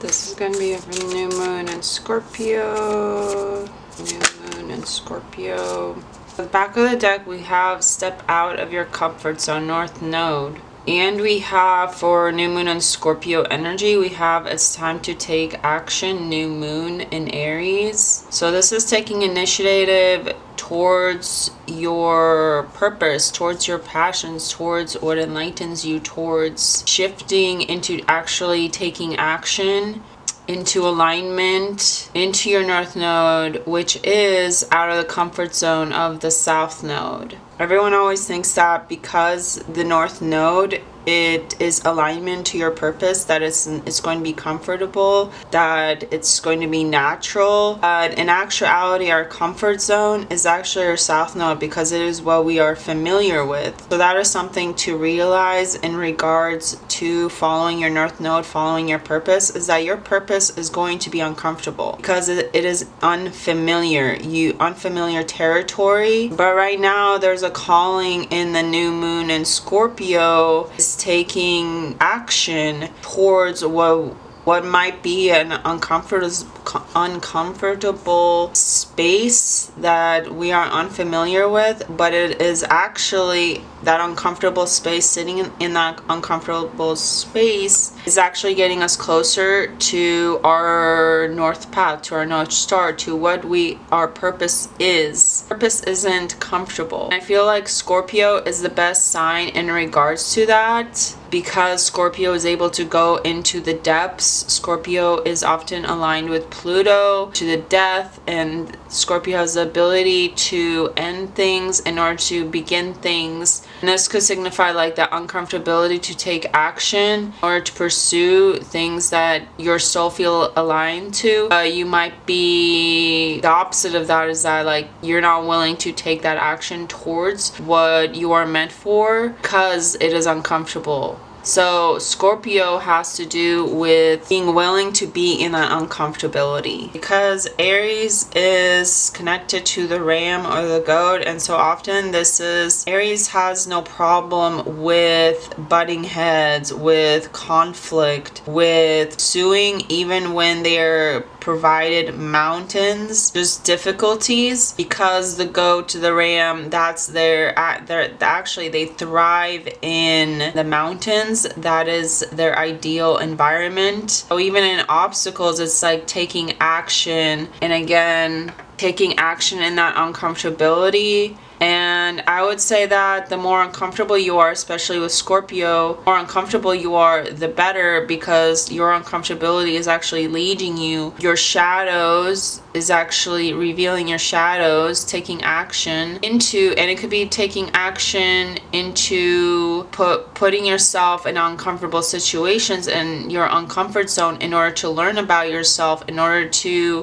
This is going to be for the new moon in Scorpio. New moon in Scorpio. At the back of the deck, we have step out of your comfort zone, North Node. And we have for new moon in Scorpio energy, we have it's time to take action, new moon in Aries. So this is taking initiative towards your purpose, towards your passions, towards what enlightens you, towards shifting into actually taking action, into alignment, into your North Node, which is out of the comfort zone of the South Node. Everyone always thinks that because the North Node, it is alignment to your purpose, that it's going to be comfortable, that it's going to be natural. But in actuality, our comfort zone is actually our South Node because it is what we are familiar with. So that is something to realize in regards to following your North Node, following your purpose, is that your purpose is going to be uncomfortable because it is unfamiliar, unfamiliar territory. But right now, there's a calling in the new moon in Scorpio is taking action towards what might be an uncomfortable space that we are unfamiliar with, but it is actually that uncomfortable space. Sitting in that uncomfortable space is actually getting us closer to our north path, to our North Star, to what our purpose is. Purpose isn't comfortable. I feel like Scorpio is the best sign in regards to that, because Scorpio is able to go into the depths. Scorpio is often aligned with Pluto to the death, and Scorpio has the ability to end things in order to begin things. And this could signify like that uncomfortability to take action or to pursue things that your soul feel aligned to. You might be the opposite of that, is that like you're not willing to take that action towards what you are meant for because it is uncomfortable. So Scorpio has to do with being willing to be in that uncomfortability, because Aries is connected to the ram or the goat, and so often Aries has no problem with butting heads, with conflict, with suing, even when they're provided mountains, just difficulties, because the goat, the ram, actually they thrive in the mountains. That is their ideal environment. So even in obstacles, it's like taking action, and again, taking action in that uncomfortability. And I would say that the more uncomfortable you are, especially with Scorpio, the more uncomfortable you are, the better, because your uncomfortability is actually leading you. Your shadows is actually revealing your shadows, taking action into, and it could be taking action into putting yourself in uncomfortable situations in your uncomfort zone in order to learn about yourself, in order to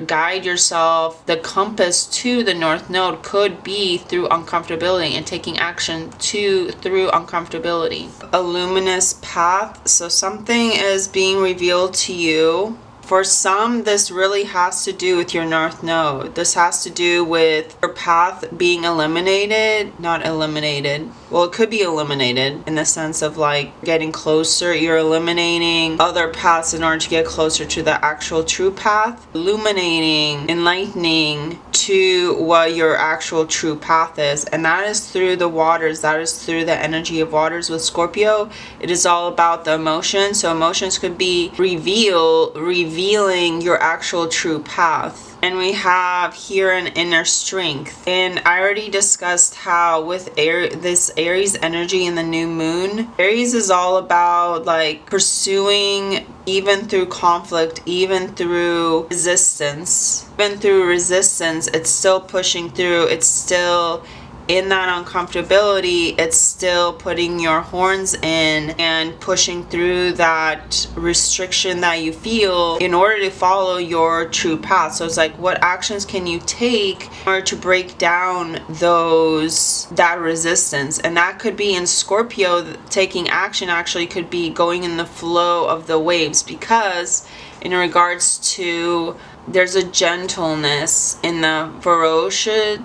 guide yourself. The compass to the North Node could be through uncomfortability and taking action through uncomfortability. A luminous path. So something is being revealed to you. For some, this really has to do with your North Node. This has to do with your path being eliminated. Not eliminated. Well, it could be eliminated in the sense of like getting closer. You're eliminating other paths in order to get closer to the actual true path. Illuminating, enlightening to what your actual true path is. And that is through the waters. That is through the energy of waters with Scorpio. It is all about the emotions. So emotions could be revealing your actual true path. And we have here an inner strength. And I already discussed how with this Aries energy in the new moon, Aries is all about like pursuing, even through conflict, even through resistance. Even through resistance, it's still pushing through. It's still in that uncomfortability. It's still putting your horns in and pushing through that restriction that you feel in order to follow your true path. So it's like, what actions can you take in order to break down that resistance? And that could be in Scorpio, taking action actually could be going in the flow of the waves, because in regards to, there's a gentleness in the ferocious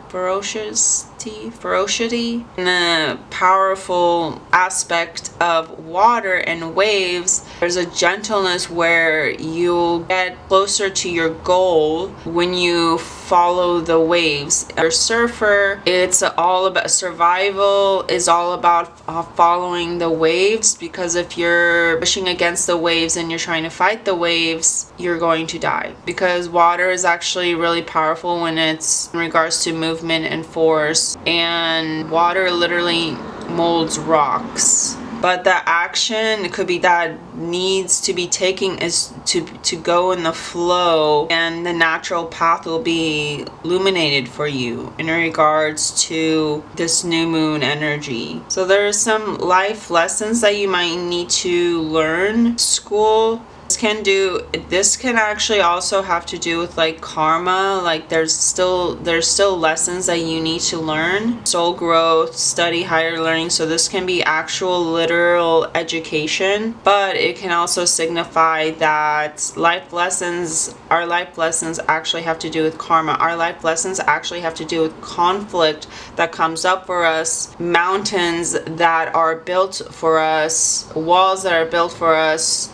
ferocity, and the powerful aspect of water and waves. There's a gentleness where you'll get closer to your goal when you follow the waves. You're a surfer, it's all about survival, is all about following the waves, because if you're pushing against the waves and you're trying to fight the waves, you're going to die, because water is actually really powerful when it's in regards to movement and force, and water literally molds rocks. But the action, it could be that needs to be taken is to go in the flow, and the natural path will be illuminated for you in regards to this new moon energy. So there's some life lessons that you might need to learn. School. This can actually also have to do with like karma. Like there's still lessons that you need to learn. Soul growth, study, higher learning. So this can be actual literal education, but it can also signify that our life lessons actually have to do with karma. Our life lessons actually have to do with conflict that comes up for us, mountains that are built for us, walls that are built for us,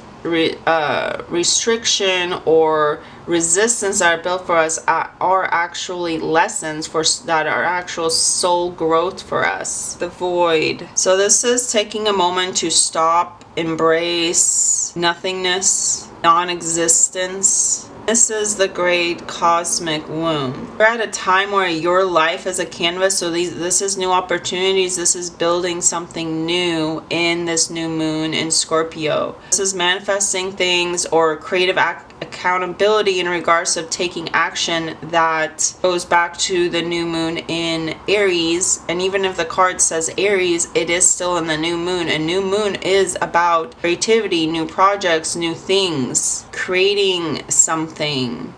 restriction or resistance that are built for us are actually lessons that are actual soul growth for us. The void. So this is taking a moment to stop, embrace nothingness, non-existence. This is the great cosmic womb. We're at a time where your life is a canvas, so this is new opportunities. This is building something new in this new moon in Scorpio. This is manifesting things or creative accountability in regards of taking action that goes back to the new moon in Aries. And even if the card says Aries, it is still in the new moon. And new moon is about creativity, new projects, new things, creating something,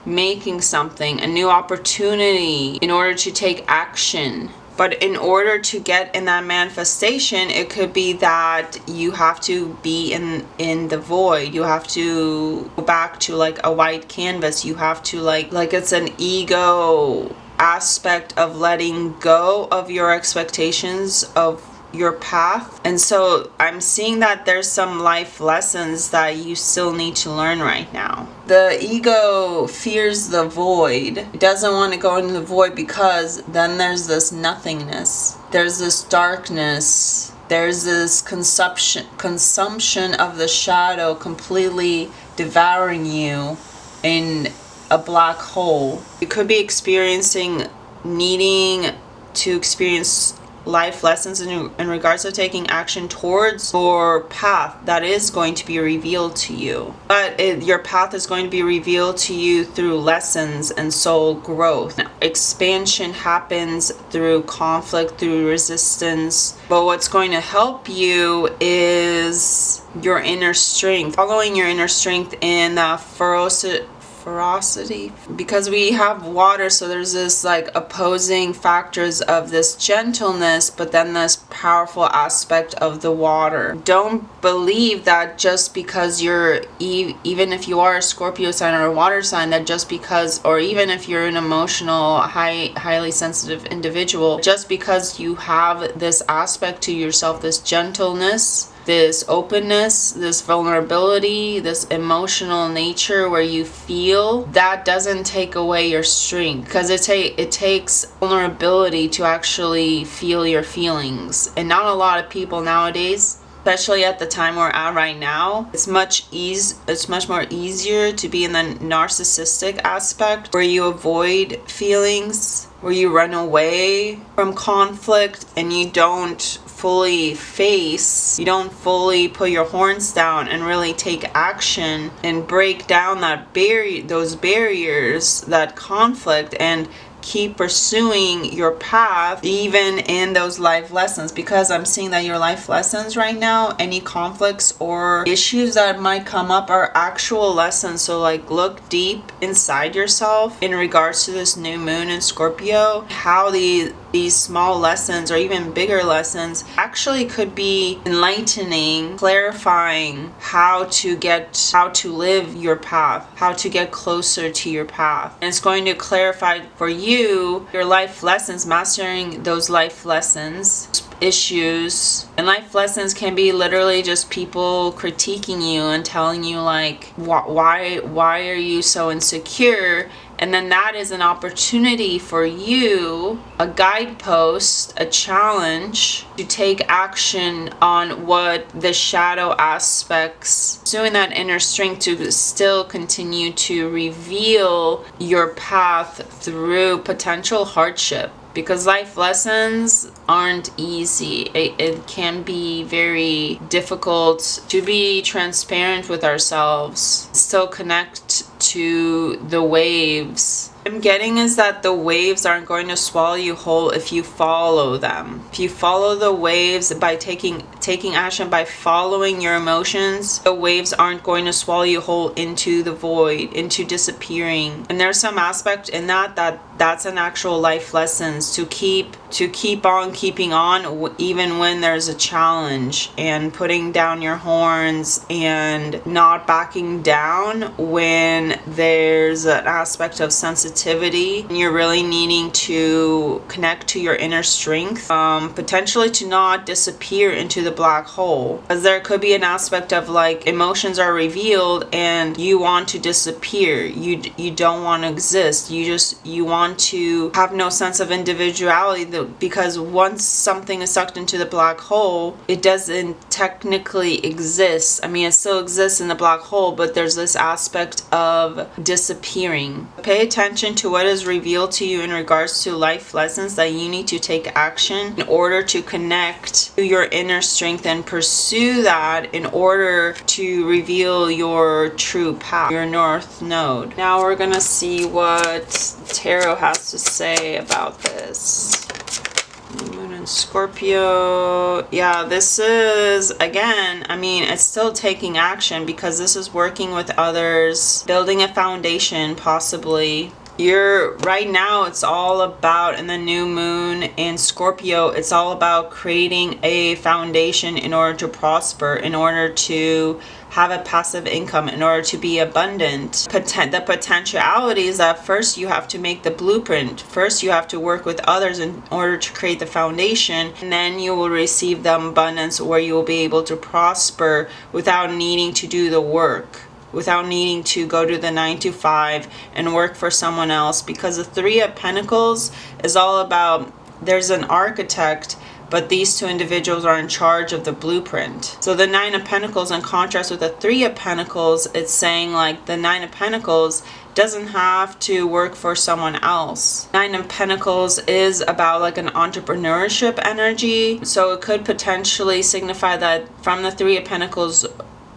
making something, a new opportunity in order to take action. But in order to get in that manifestation, it could be that you have to be in the void. You have to go back to like a white canvas. You have to like it's an ego aspect of letting go of your expectations of your path. And so I'm seeing that there's some life lessons that you still need to learn right now. The ego fears the void. It doesn't want to go into the void because then there's this nothingness. There's this darkness. There's this consumption of the shadow completely devouring you in a black hole. You could be needing to experience life lessons in regards to taking action towards your path that is going to be revealed to you. But your path is going to be revealed to you through lessons and soul growth. Now, expansion happens through conflict, through resistance. But what's going to help you is your inner strength. Following your inner strength in the ferocity, because we have water, so there's this like opposing factors of this gentleness, but then this powerful aspect of the water. Don't believe that just because you're even if you are a Scorpio sign or a water sign, that just because, or even if you're an emotional highly sensitive individual, just because you have this aspect to yourself, this gentleness, this openness, this vulnerability, this emotional nature where you feel, that doesn't take away your strength, because it takes vulnerability to actually feel your feelings. And not a lot of people nowadays, especially at the time we're at right now, it's much more easier to be in the narcissistic aspect where you avoid feelings, where you run away from conflict, and you don't fully put your horns down and really take action and break down those barriers, that conflict, and keep pursuing your path even in those life lessons. Because I'm seeing that your life lessons right now, any conflicts or issues that might come up are actual lessons. So like look deep inside yourself in regards to this new moon in Scorpio, how these small lessons or even bigger lessons actually could be enlightening, clarifying how to live your path, how to get closer to your path. And it's going to clarify for you your life lessons, mastering those life lessons, issues. And life lessons can be literally just people critiquing you and telling you like, why are you so insecure? And then that is an opportunity for you, a guidepost, a challenge to take action on what the shadow aspects, doing that inner strength to still continue to reveal your path through potential hardship. Because life lessons aren't easy. It can be very difficult to be transparent with ourselves, still connect to the waves. What I'm getting is that the waves aren't going to swallow you whole if you follow them. If you follow the waves by taking action, by following your emotions, the waves aren't going to swallow you whole into the void, into disappearing. And there's some aspect in that's an actual life lessons to keep on keeping on even when there's a challenge, and putting down your horns and not backing down when there's an aspect of sensitivity and you're really needing to connect to your inner strength, potentially to not disappear into the black hole. As there could be an aspect of like emotions are revealed and you want to disappear, you don't want to exist, you want to have no sense of individuality, because once something is sucked into the black hole, it doesn't technically exist. I mean, it still exists in the black hole, but there's this aspect of disappearing. Pay attention to what is revealed to you in regards to life lessons that you need to take action in order to connect to your inner strength and pursue that in order to reveal your true path, your north node. Now we're gonna see what tarot has to say about this. Moon and Scorpio. Yeah, this is, again, I mean, it's still taking action because this is working with others, building a foundation, possibly. Right now, it's all about, in the new moon in Scorpio, it's all about creating a foundation in order to prosper, in order to have a passive income, in order to be abundant. The potentiality is that first you have to make the blueprint. First you have to work with others in order to create the foundation, and then you will receive the abundance where you will be able to prosper without needing to do the work, without needing to go to the 9 to 5 and work for someone else. Because the 3 of Pentacles is all about, there's an architect, but these 2 individuals are in charge of the blueprint. So the 9 of Pentacles, in contrast with the 3 of Pentacles, it's saying like the 9 of Pentacles doesn't have to work for someone else. 9 of Pentacles is about like an entrepreneurship energy. So it could potentially signify that from the 3 of Pentacles,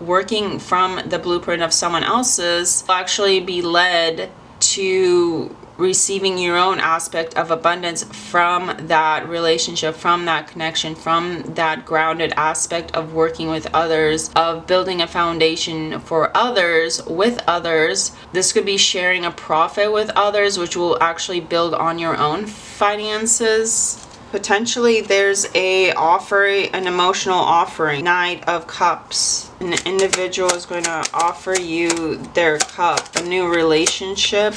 working from the blueprint of someone else's will actually be led to receiving your own aspect of abundance from that relationship, from that connection, from that grounded aspect of working with others, of building a foundation for others, with others. This could be sharing a profit with others, which will actually build on your own finances. Potentially there's an emotional offering. Knight of Cups. An individual is going to offer you their cup, a new relationship,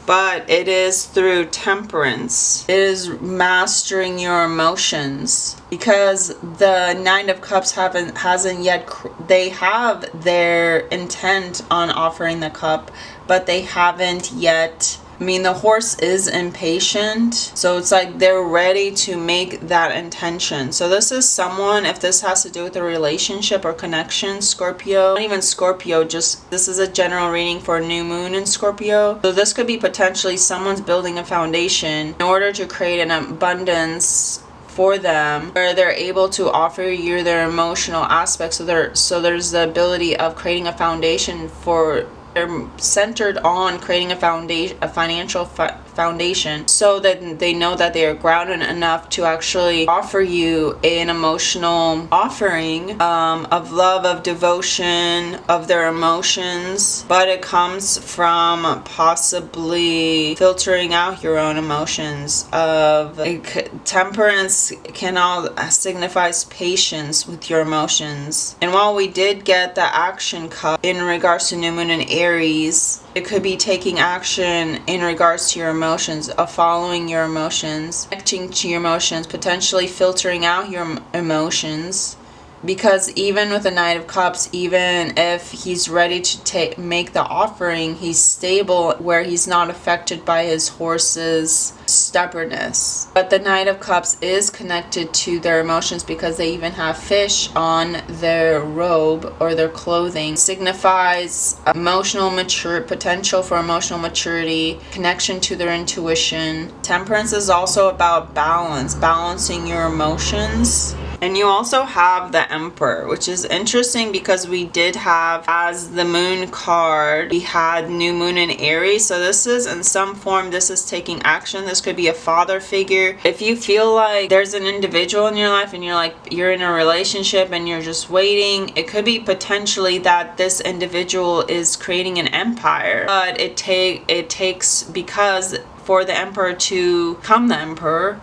but it is through temperance. It is mastering your emotions, because the 9 of Cups hasn't yet, they have their intent on offering the cup, but they haven't yet. I mean, the horse is impatient, so it's like they're ready to make that intention. So this is someone, if this has to do with a relationship or connection, Scorpio, not even Scorpio, just this is a general reading for a new moon in Scorpio. So this could be potentially someone's building a foundation in order to create an abundance for them, where they're able to offer you their emotional aspects. So there's the ability of creating a foundation for, they're centered on creating a financial foundation, so that they know that they are grounded enough to actually offer you an emotional offering of love, of devotion, of their emotions. But it comes from possibly filtering out your own emotions. Temperance can all signifies patience with your emotions. And while we did get the action cup in regards to new moon in Aries, it could be taking action in regards to your emotions, of following your emotions, connecting to your emotions, potentially filtering out your emotions. Because even with the Knight of Cups, even if he's ready to make the offering, he's stable where he's not affected by his horse's stubbornness. But the Knight of Cups is connected to their emotions because they even have fish on their robe or their clothing. It signifies emotional potential for emotional maturity, connection to their intuition. Temperance is also about balance, balancing your emotions. And you also have the Emperor, which is interesting because we did have, as the moon card, we had new moon in Aries. So this is, in some form, this is taking action. This could be a father figure. If you feel like there's an individual in your life and you're in a relationship and you're just waiting, it could be potentially that this individual is creating an empire. But it takes, because for the Emperor to become the Emperor,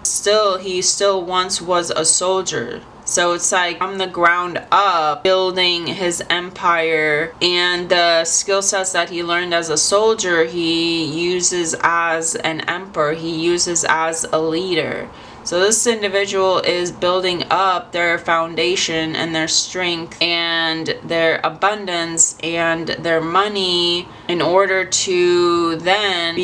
he still once was a soldier. So it's like from the ground up, building his empire, and the skill sets that he learned as a soldier, he uses as an emperor, he uses as a leader. So this individual is building up their foundation and their strength and their abundance and their money in order to then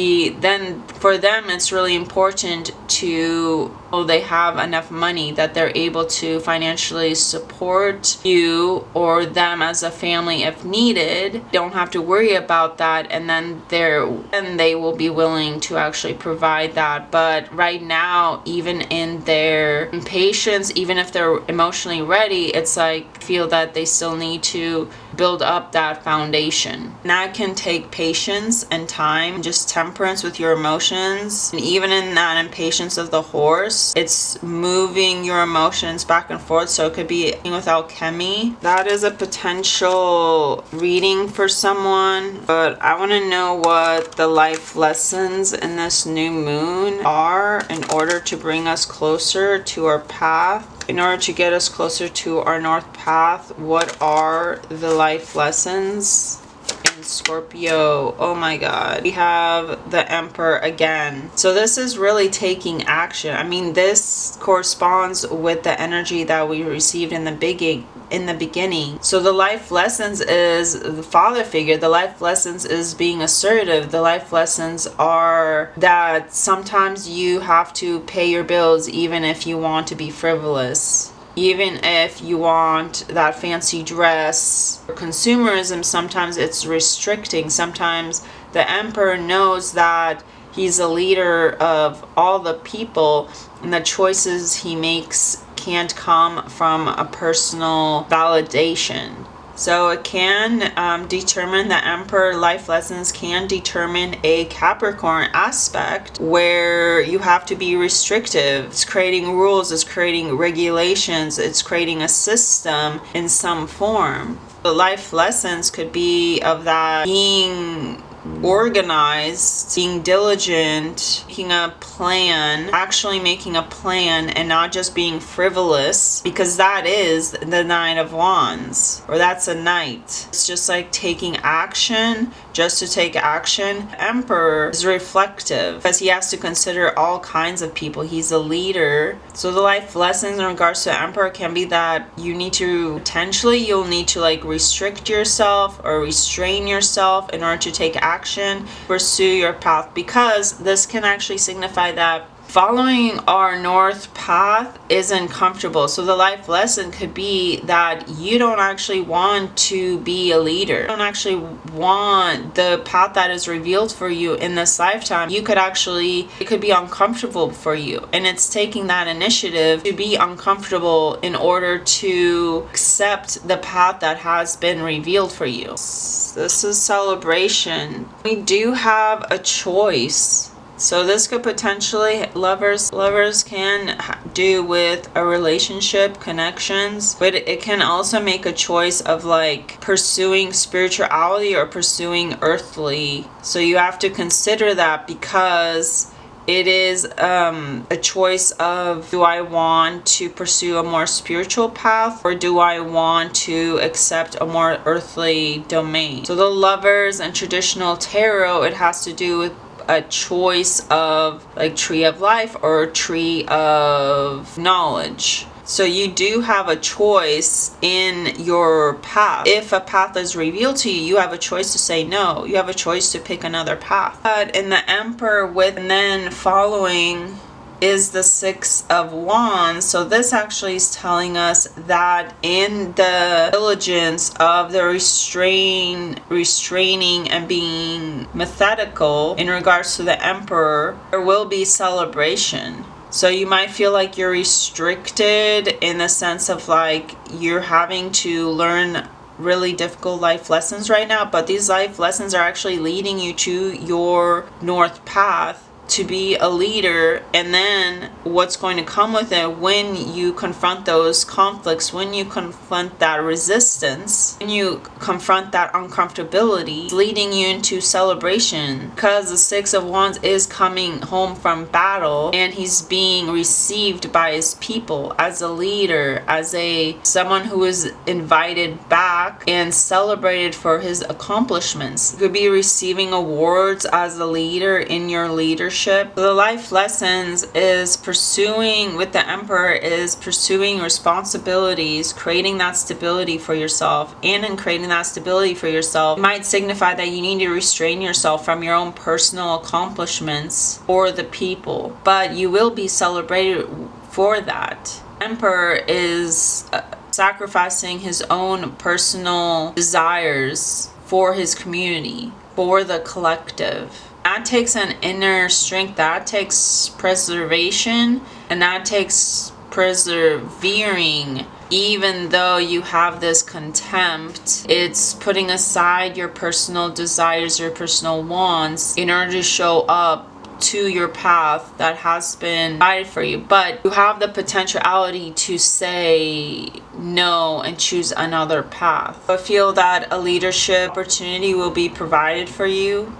for them it's really important to they have enough money that they're able to financially support you or them as a family if needed. Don't have to worry about that, and then they will be willing to actually provide that. But right now, even in their impatience, even if they're emotionally ready, it's like feel that they still need to build up that foundation. And that can take patience and time, just temperance with your emotions. And even in that impatience of the horse, it's moving your emotions back and forth. So it could be with alchemy. That is a potential reading for someone. But I want to know what the life lessons in this new moon are in order to bring us closer to our path. In order to get us closer to our north path, what are the life lessons in Scorpio? Oh my god. We have the Emperor again. So this is really taking action. I mean, this corresponds with the energy that we received in the beginning. So the life lessons is the father figure. The life lessons is being assertive. The life lessons are that sometimes you have to pay your bills even if you want to be frivolous. Even if you want that fancy dress. For consumerism, sometimes it's restricting. Sometimes the Emperor knows that he's a leader of all the people, and the choices he makes can't come from a personal validation. So it can determine, the Emperor life lessons can determine a Capricorn aspect where you have to be restrictive. It's creating rules, it's creating regulations, it's creating a system in some form. The life lessons could be of that being organized, being diligent, making a plan, actually making a plan and not just being frivolous, because that is the Nine of Wands, or that's a knight. It's just like taking action just to take action. The Emperor is reflective because he has to consider all kinds of people. He's a leader. So the life lessons in regards to the Emperor can be that you need to, potentially you'll need to like restrict yourself or restrain yourself in order to take action, pursue your path, because this can actually signify that following our north path isn't comfortable. So the life lesson could be that you don't actually want to be a leader. You don't actually want the path that is revealed for you in this lifetime. It could be uncomfortable for you. And it's taking that initiative to be uncomfortable in order to accept the path that has been revealed for you. This is celebration. We do have a choice. So this could potentially, lovers can do with a relationship, connections, but it can also make a choice of like pursuing spirituality or pursuing earthly. So you have to consider that, because it is a choice of, do I want to pursue a more spiritual path, or do I want to accept a more earthly domain? So the lovers and traditional tarot, it has to do with a choice of like tree of life or tree of knowledge. So you do have a choice in your path. If a path is revealed to you, you have a choice to say no. You have a choice to pick another path. But in the Emperor, with and then following is the Six of Wands. So this actually is telling us that in the diligence of the restraining and being methodical in regards to the Emperor, there will be celebration. So you might feel like you're restricted in the sense of like you're having to learn really difficult life lessons right now, but these life lessons are actually leading you to your north path, to be a leader. And then what's going to come with it when you confront those conflicts, when you confront that resistance, when you confront that uncomfortability, leading you into celebration, because the Six of Wands is coming home from battle and he's being received by his people as a leader, as someone who is invited back and celebrated for his accomplishments. You could be receiving awards as a leader in your leadership. The life lessons is pursuing, with the Emperor, is pursuing responsibilities, creating that stability for yourself. And in creating that stability for yourself, it might signify that you need to restrain yourself from your own personal accomplishments for the people, but you will be celebrated for that. Emperor is sacrificing his own personal desires for his community, for the collective. That takes an inner strength, that takes preservation, and that takes persevering. Even though you have this contempt, it's putting aside your personal desires, your personal wants, in order to show up to your path that has been guided for you. But you have the potentiality to say no and choose another path. I feel that a leadership opportunity will be provided for you